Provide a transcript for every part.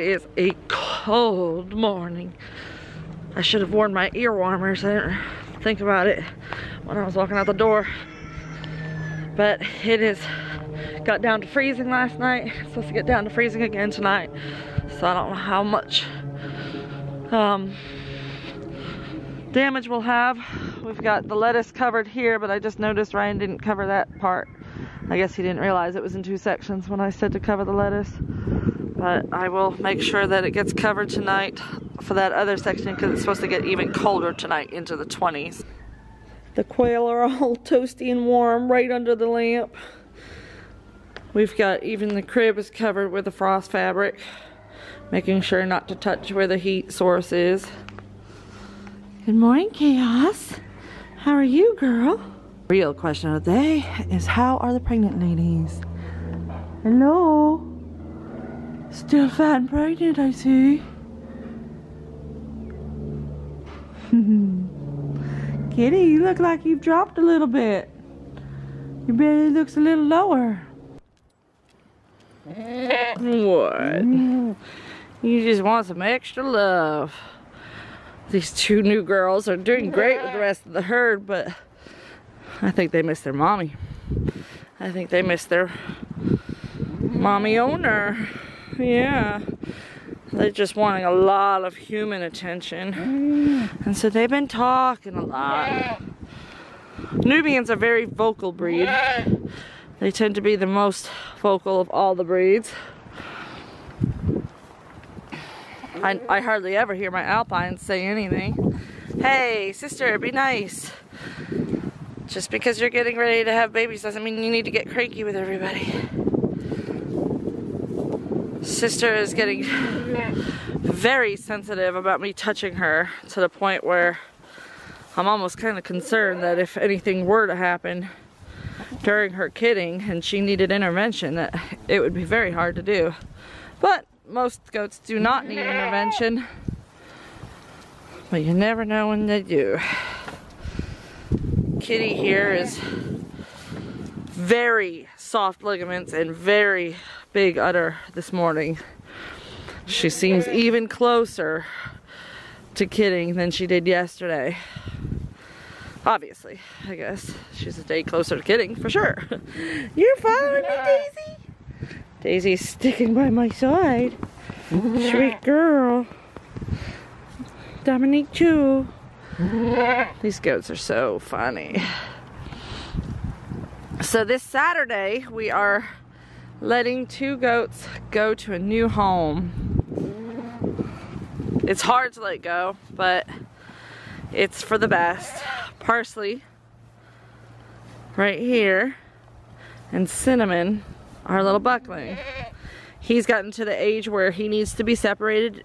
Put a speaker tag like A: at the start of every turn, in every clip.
A: is a cold morning. I should have worn my ear warmers. I didn't think about it when I was walking out the door. But it is got down to freezing last night. It's supposed to get down to freezing again tonight. So I don't know how much damage we'll have. We've got the lettuce covered here, but I just noticed Ryan didn't cover that part. I guess he didn't realize it was in 2 sections when I said to cover the lettuce. But I will make sure that it gets covered tonight for that other section because it's supposed to get even colder tonight, into the 20s. The quail are all toasty and warm right under the lamp. We've got even the crib is covered with the frost fabric, making sure not to touch where the heat source is. Good morning, Chaos. How are you, girl? Real question of the day is, how are the pregnant ladies? Hello? Still fat and pregnant, I see. Kitty, you look like you've dropped a little bit. Your belly looks a little lower. What? You just want some extra love. These 2 new girls are doing great with the rest of the herd, but I think they miss their mommy. I think they miss their mommy owner. Yeah. They're just wanting a lot of human attention. And so they've been talking a lot. Nubians are a very vocal breed. They tend to be the most vocal of all the breeds. I hardly ever hear my alpines say anything. Hey, sister, be nice. Just because you're getting ready to have babies doesn't mean you need to get cranky with everybody. Sister is getting very sensitive about me touching her, to the point where I'm almost kind of concerned that if anything were to happen during her kidding and she needed intervention, that it would be very hard to do. But most goats do not need intervention, but you never know when they do. Kitty here is very soft ligaments and very big udder this morning. She seems even closer to kidding than she did yesterday. Obviously, I guess she's a day closer to kidding for sure. You're following me, Daisy? Daisy's sticking by my side. Sweet girl. Dominique too. These goats are so funny. So this Saturday we are letting 2 goats go to a new home. It's hard to let go, but it's for the best. Parsley right here, and Cinnamon, our little buckling. He's gotten to the age where he needs to be separated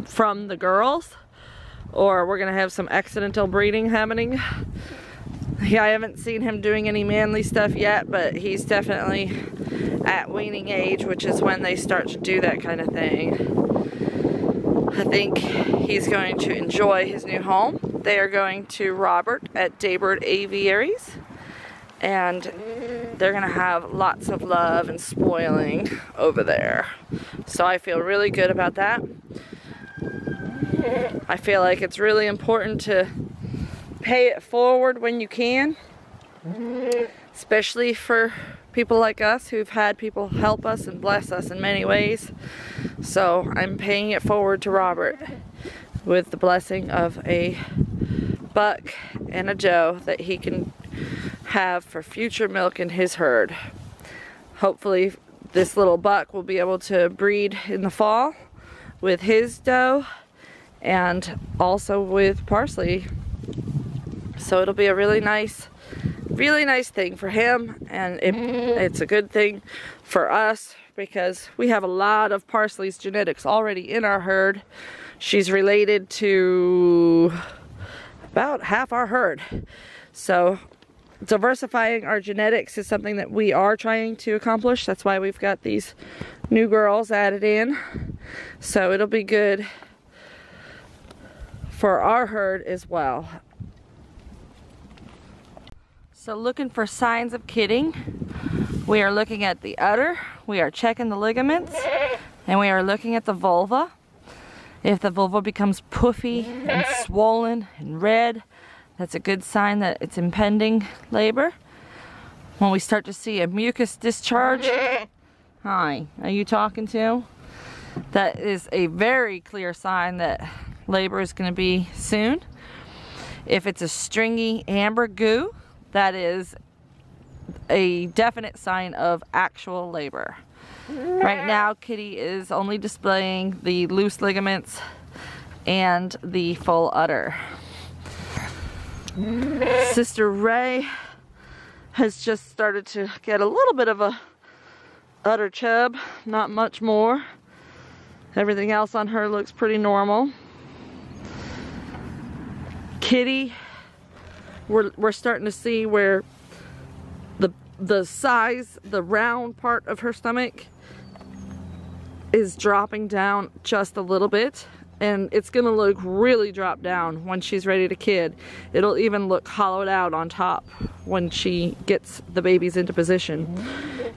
A: from the girls, or we're gonna have some accidental breeding happening. Yeah, I haven't seen him doing any manly stuff yet, but he's definitely at weaning age, which is when they start to do that kind of thing. I think he's going to enjoy his new home. They are going to Robert at Daybird Aviaries, and they're gonna have lots of love and spoiling over there. So I feel really good about that. I feel like it's really important to pay it forward when you can, especially for people like us who've had people help us and bless us in many ways. So I'm paying it forward to Robert with the blessing of a buck and a doe that he can have for future milk in his herd. Hopefully this little buck will be able to breed in the fall with his doe and also with Parsley. So it'll be a really nice thing for him, and it's a good thing for us because we have a lot of Parsley's genetics already in our herd. She's related to about half our herd. So diversifying our genetics is something that we are trying to accomplish. That's why we've got these new girls added in. So it'll be good for our herd as well. So looking for signs of kidding, we are looking at the udder, we are checking the ligaments, And we are looking at the vulva. If the vulva becomes puffy and swollen and red, that's a good sign that it's impending labor. When we start to see a mucus discharge, hi, are you talking to? That is a very clear sign that labor is going to be soon. If it's a stringy amber goo, that is a definite sign of actual labor. Right now, Kitty is only displaying the loose ligaments and the full udder. Sister Ray has just started to get a little bit of a udder chub, not much more. Everything else on her looks pretty normal. Kitty, we're starting to see where the size, the round part of her stomach is dropping down just a little bit, and it's gonna look really drop down when she's ready to kid. It'll even look hollowed out on top when she gets the babies into position.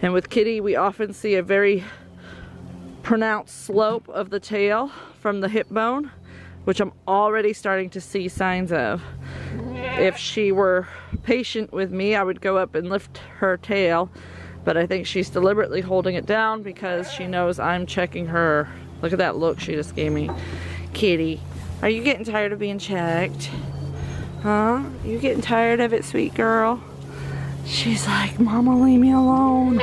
A: And with Kitty, we often see a very pronounced slope of the tail from the hip bone, which I'm already starting to see signs of. If she were patient with me, I would go up and lift her tail, but I think she's deliberately holding it down because she knows I'm checking her. Look at that look she just gave me. Kitty, are you getting tired of being checked? Huh? You getting tired of it, sweet girl? She's like, Mama, leave me alone.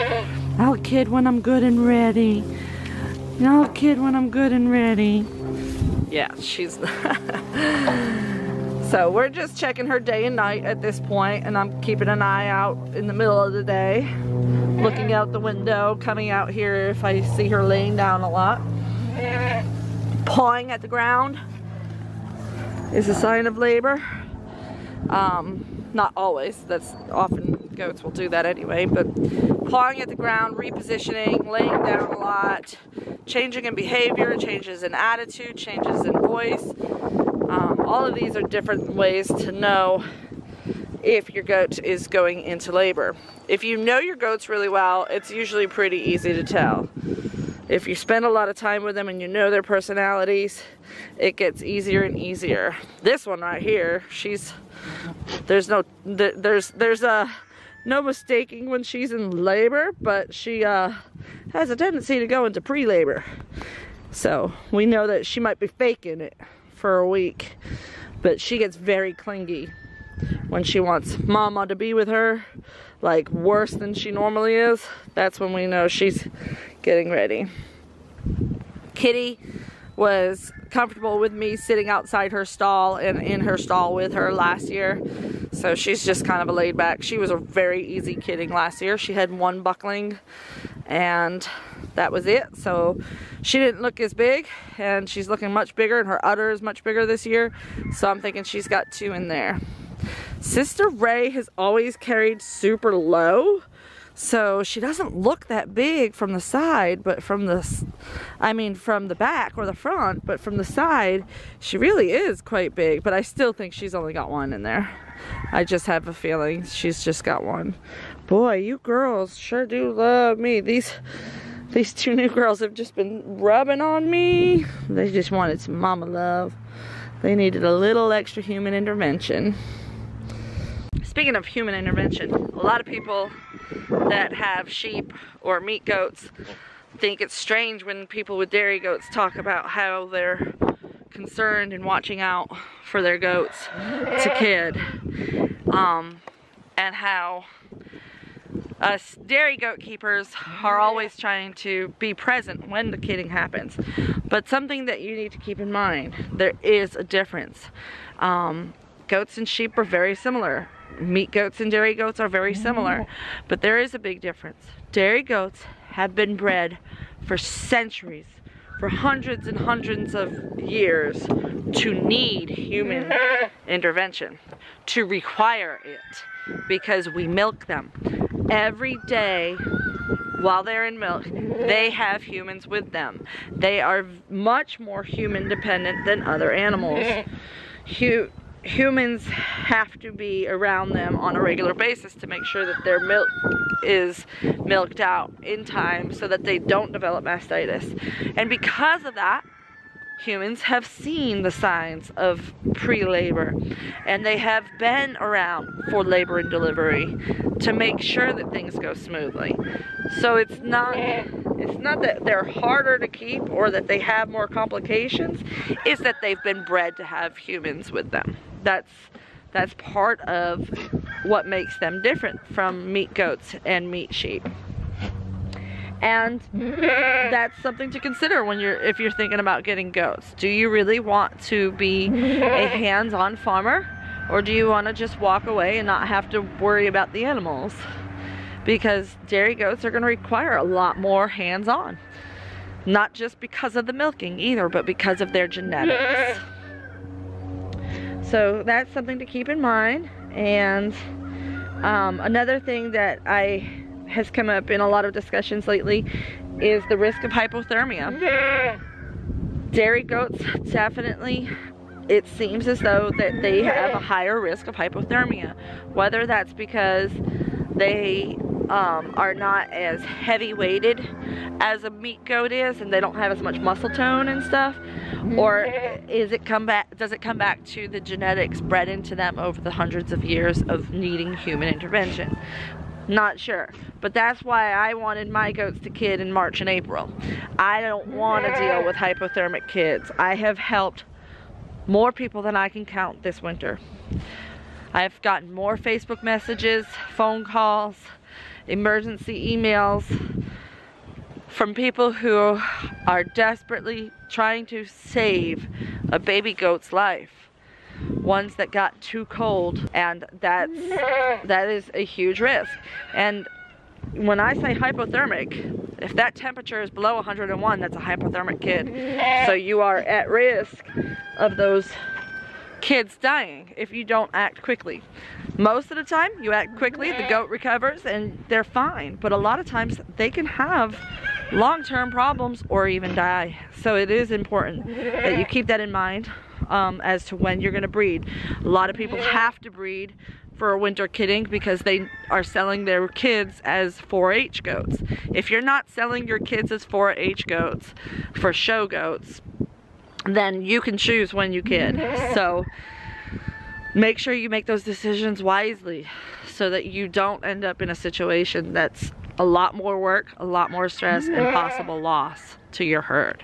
A: I'll kid when I'm good and ready. I'll kid when I'm good and ready. Yeah, she's... So we're just checking her day and night at this point, and I'm keeping an eye out in the middle of the day, looking out the window, coming out here if I see her laying down a lot. Pawing at the ground is a sign of labor. Not always, that's often goats will do that anyway, but pawing at the ground, repositioning, laying down a lot, changing in behavior, changes in attitude, changes in voice. All of these are different ways to know if your goat is going into labor. If you know your goats really well, it's usually pretty easy to tell. If you spend a lot of time with them and you know their personalities, it gets easier and easier. This one right here, there's no mistaking when she's in labor, but she has a tendency to go into pre-labor. So we know that she might be faking it for a week, but she gets very clingy when she wants Mama to be with her, like worse than she normally is. That's when we know she's getting ready. Kitty was comfortable with me sitting outside her stall and in her stall with her last year, so she's just kind of a laid back. She was a very easy kidding last year. She had one buckling and that was it, so she didn't look as big, and she's looking much bigger, and her udder is much bigger this year, so I'm thinking she's got 2 in there. Sister Ray has always carried super low, so she doesn't look that big from the side, but from the back or the front, but from the side she really is quite big. But I still think she's only got 1 in there. I just have a feeling she's just got 1. Boy, you girls sure do love me. These 2 new girls have just been rubbing on me. They just wanted some mama love. They needed a little extra human intervention. Speaking of human intervention, a lot of people that have sheep or meat goats think it's strange when people with dairy goats talk about how they're concerned and watching out for their goats to kid, and how us dairy goat keepers are always trying to be present when the kidding happens. But something that you need to keep in mind, there is a difference. Goats and sheep are very similar. Meat goats and dairy goats are very similar, but there is a big difference. Dairy goats have been bred for centuries, for hundreds and hundreds of years, to need human intervention, to require it, because we milk them. Every day while they're in milk, they have humans with them. They are much more human dependent than other animals. humans have to be around them on a regular basis to make sure that their milk is milked out in time so that they don't develop mastitis. And because of that, humans have seen the signs of pre-labor, and they have been around for labor and delivery to make sure that things go smoothly. So it's not that they're harder to keep or that they have more complications, it's that they've been bred to have humans with them. That's part of what makes them different from meat goats and meat sheep. And that's something to consider when if you're thinking about getting goats. Do you really want to be a hands-on farmer, or do you want to just walk away and not have to worry about the animals? Because dairy goats are going to require a lot more hands-on. Not just because of the milking either, but because of their genetics. So that's something to keep in mind. And another thing that has come up in a lot of discussions lately is the risk of hypothermia. Dairy goats definitely, it seems as though that they have a higher risk of hypothermia. Whether that's because they are not as heavy weighted as a meat goat is and they don't have as much muscle tone and stuff, or does it come back to the genetics bred into them over the hundreds of years of needing human intervention? Not sure, but that's why I wanted my goats to kid in March and April. I don't want to deal with hypothermic kids. I have helped more people than I can count this winter. I've gotten more Facebook messages, phone calls, emergency emails from people who are desperately trying to save a baby goat's life. Ones that got too cold, and that is a huge risk. And when I say hypothermic, if that temperature is below 101, that's a hypothermic kid. So you are at risk of those kids dying if you don't act quickly. Most of the time you act quickly, the goat recovers and they're fine, but a lot of times they can have long-term problems or even die. So it is important that you keep that in mind as to when you're going to breed. A lot of people have to breed for winter kidding because they are selling their kids as 4-H goats. If you're not selling your kids as 4-H goats for show goats, then you can choose when you kid. So make sure you make those decisions wisely so that you don't end up in a situation that's a lot more work, a lot more stress, and possible loss to your herd.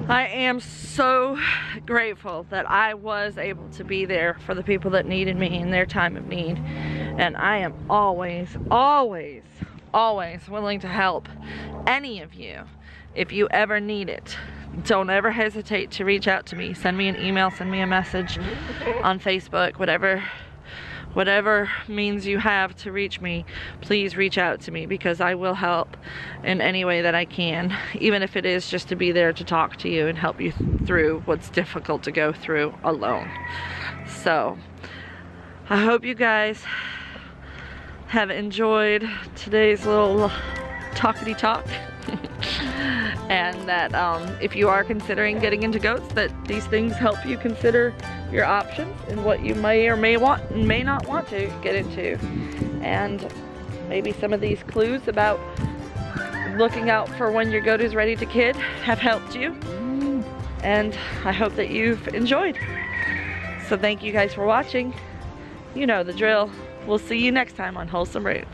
A: I am so grateful that I was able to be there for the people that needed me in their time of need. And I am always, always, always willing to help any of you if you ever need it. Don't ever hesitate to reach out to me. Send me an email, send me a message on Facebook, whatever means you have to reach me, please reach out to me, because I will help in any way that I can, even if it is just to be there to talk to you and help you through what's difficult to go through alone. So I hope you guys have enjoyed today's little talkity talk. And that if you are considering getting into goats, that these things help you consider your options and what you may or may not want to get into. And maybe some of these clues about looking out for when your goat is ready to kid have helped you. And I hope that you've enjoyed. So thank you guys for watching. You know the drill. We'll see you next time on Wholesome Roots.